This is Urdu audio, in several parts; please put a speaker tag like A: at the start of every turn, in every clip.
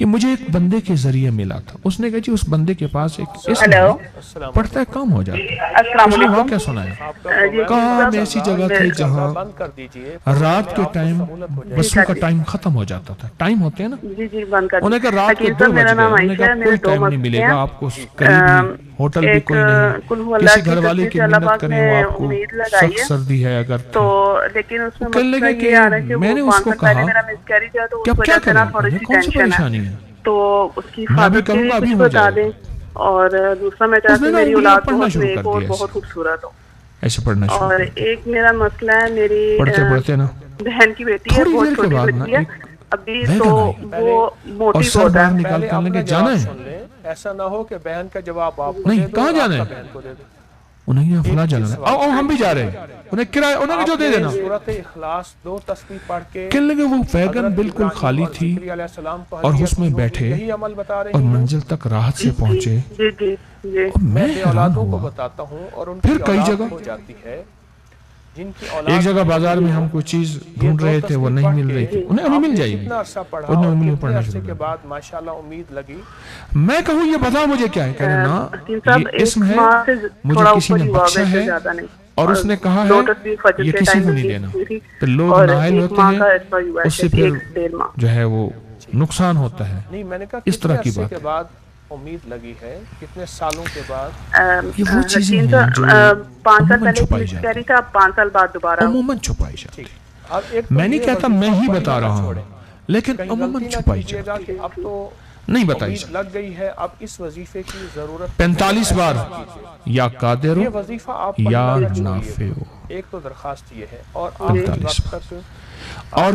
A: یہ مجھے ایک بندے کے ذریعے ملا تھا. اس نے کہا جی اس بندے کے پاس ایک اسم ہے, پڑھتا ہے کام ہو جاتا ہے. اس نے واقعہ سنایا, کہا ہم ایسی جگہ تھے جہاں رات کے ٹائم بسوں کا ٹائم ختم ہو جاتا تھا. ٹائم ہوتے ہیں نا, انہوں نے کہا رات کو 2 بج گئے, انہوں نے کہا کوئی ٹائم نہیں ملے گا آپ کو, قریبی ہوٹل بھی کوئی نہیں, کسی گھر والے کی منت کریں وہ آپ کو سخت سردی ہے اگر
B: تو لیکن اس میں
A: کہنے
B: مسئلہ
A: لگے
B: یہ آ رہا ہے
A: کہ
B: کہ
A: میں
B: وہ
A: نے
B: 5
A: اس کو
B: سال پہلے
A: کہا
B: میرا مسکیریج ہے تو
A: کہ
B: اس
A: اب کیا
B: وجہ سے نا
A: کریں,
B: تھوڑی
A: انہیں
B: سی
A: کون سی
B: ٹینشن ہے.
A: پریشانی ہے,
B: تو اس کی
A: میں بھی
B: حفاظت کے
A: کروں
B: لیے
A: گا ابھی
B: کچھ
A: ہو
B: بتا
A: جائے
B: دیں.
A: گا.
B: اور دوسرا میں
A: اس
B: چاہتی
A: نے
B: ہوں
A: نا
B: میری
A: انگلیاں
B: اولاد
A: پڑھنا
B: بہت
A: شروع
B: نیک
A: کر
B: اور
A: دیا,
B: بہت خوبصورت ہو.
A: ایسے پڑھنا شروع
B: اور
A: کر.
B: ایک میرا مسئلہ ہے, میری
A: پڑھتے پڑھتے نا
B: بہن کی بیٹی ہے,
A: تھوڑی
B: بہت
A: دیر کے
B: چھوٹی
A: بعد نا
B: بچی ہے
A: ایک
B: ابھی, تو
A: ویگن آئی
B: وہ
A: اور
B: موٹی
A: سر
B: بہت
A: باہر
B: ہے.
A: نکال کر لگے جانا ہے.
C: ایسا نہ ہو کہ بہن کا جواب آپ کو دے
A: نہیں,
C: دو
A: کہاں
C: اور
A: جانا
C: آپ کا
A: ہے,
C: بہن کو دے دو.
A: انہیں یہ فلاں جانا ہے, آؤ ہم بھی جا رہے ہیں, انہیں کرایہ انہیں کہ جو دے دینا.
C: سورۃ اخلاص 2 تسبیح پڑھ کے
A: کہنے لگے وہ ویگن بالکل خالی تھی اور اس میں بیٹھے
C: یہی عمل بتا رہی
A: اور
C: ہوں.
A: منزل تک راحت سے پہنچے.
B: جی جی جی
A: اور میں
C: بے
A: حیران
C: اولادوں کو
A: ہوا.
C: بتاتا ہوں اور ان
A: پھر
C: کی
A: کئی
C: اولاد
A: جگہ
C: ہو جاتی ہے جن کی
A: ایک
C: اولاد
A: جگہ بازار میں ہم کوئی چیز ڈھونڈ رہے تھے, وہ نہیں مل رہی تھی, انہیں ابھی مل جائے گی.
C: کتنا عرصہ پڑھا
A: انہیں
C: اور
A: انگلیاں
C: کتنے
A: پڑھنا
C: عرصے
A: شروع
C: کے
A: کر
C: بعد ماشاءاللہ امید لگی.
A: میں کہوں یہ بتا مجھے کیا ہے, کہنے نا
B: حسین صاحب
A: یہ اسم
B: ایک
A: ہے,
B: ماہ سے
A: مجھے
B: تھوڑا
A: کسی
B: اوپر
A: نے
B: ہی ہوا,
A: بخشا
B: ویسے
A: ہے
B: زیادہ نہیں.
A: اور اس نے کہا ہے
B: لوٹس بھی فجر
A: یہ
B: کے
A: کسی
B: ٹائم
A: کو
B: میں
A: نہیں
B: دی
A: دینا.
B: تھی,
A: پھر لوگ
B: اور
A: نااہل
B: 1
A: ہوتے
B: ماہ
A: ہیں,
B: کا ایسا ہی ہوا
A: اس سے
B: ہے,
A: پھر
B: 1-1.5 ماہ.
A: جو ہے وہ نقصان ہوتا ہے.
C: نہیں, میں نے کہا
A: اس طرح
C: کتنے
A: کی
C: عرصے
A: بات
C: کے بعد امید لگی ہے, کتنے سالوں کے بعد.
A: یہ وہ چیزیں
B: حسین
A: ہیں جو
B: صاحب 5 سال
A: عموماً
B: پہلے ایک
A: چھپائی
B: مس
A: جاتی
B: کیری تھا, اب 5 سال بعد دوبارہ ہو.
A: عموماً چھپائی جاتی.
C: اب ایک تو
A: میں نہیں
C: یہ
A: کہتا
C: وظیفہ
A: میں ہی
C: پڑھنا
A: بتا
C: نہ
A: رہا
C: چھوڑیں,
A: ہوں, لیکن
C: کہیں
A: عموماً
C: غلطی نہ
A: چھپائی
C: کیجیے گا
A: جاتی
C: کہ اب تو
A: نہیں بتائی
C: امید
A: جاتی.
C: لگ گئی ہے, اب اس وظیفے کی ضرورت
A: 45 بار یا قادر
C: یہ
A: ہو
C: وظیفہ آپ
A: یا
C: پڑھنا نہ
A: نافع
C: چھوڑیے.
A: ہو.
C: ایک تو درخواست یہ ہے, اور آپ
A: 45
C: وقت
A: بار
C: تک
A: اور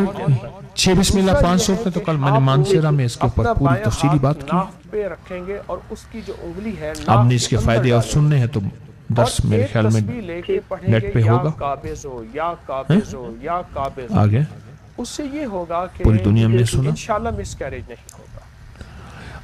A: 6 بسم اللہ 500 ہوتے تو کل میں نے مانسیرا میں اس کے اوپر پوری تفصیلی بات کی.
C: ناف پہ رکھیں گے اور اس کی جو انگلی ہے
A: آپ
C: ناف
A: نے اس کے
C: اندر
A: فائدے اور
C: ڈالیں
A: سننے ہیں تو
C: اور
A: درس میرے
C: ایک
A: خیال میں
C: تسبیح لے کے پڑھیں
A: نیٹ
C: گے,
A: پہ
C: یا
A: ہوگا.
C: قابض ہو یا قابض ہو یا قابض ہو.
A: آگے
C: اس سے یہ ہوگا کہ
A: پوری دنیا میں سنا.
C: انشاءاللہ مس کیریج نہیں ہوگا.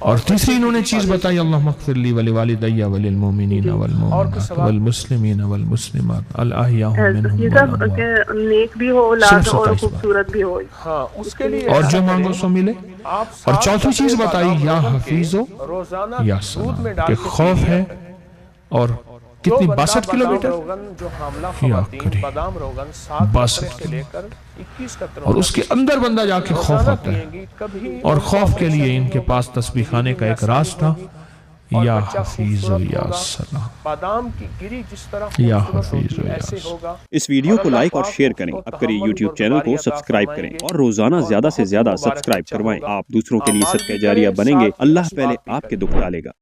A: اور تیسری انہوں نے چیز بتائی, اللہم اغفر لی ولوالدی وللمؤمنین والمؤمنات والمسلمین والمسلمات الاحیاء منہم والاموات.
B: نیک بھی ہو اولاد اور خوبصورت بھی ہو.
C: ہاں, اس کے لیے
A: اور جو مانگو سو ملے. اور چوتھی چیز بتائی یا حفیظو
C: روزانہ
A: یا سلام, کہ خوف ہے. اور کتنی 62 کلومیٹر
C: جو حاملہ
A: یا
C: خواتین بادام روغن 7 سے لے کر 21 قطروں
A: اور اس کے اندر بندہ جا کے خوف ہوتا ہے. اور خوف کے لیے ان کے پاس تسبیح خانے کا ایک راز تھا, یا حفیظ و یا سلام,
C: بادام کی گری جس طرح
A: یا حفیظ و یا
C: سلام.
D: اس ویڈیو کو لائک اور شیئر کریں. اب کریں یوٹیوب چینل کو سبسکرائب کریں اور روزانہ زیادہ سے زیادہ سبسکرائب کروائیں. آپ دوسروں کے لیے صدقہ جاریہ بنیں گے, اللہ پہلے آپ کے دکھ ڈالے گا.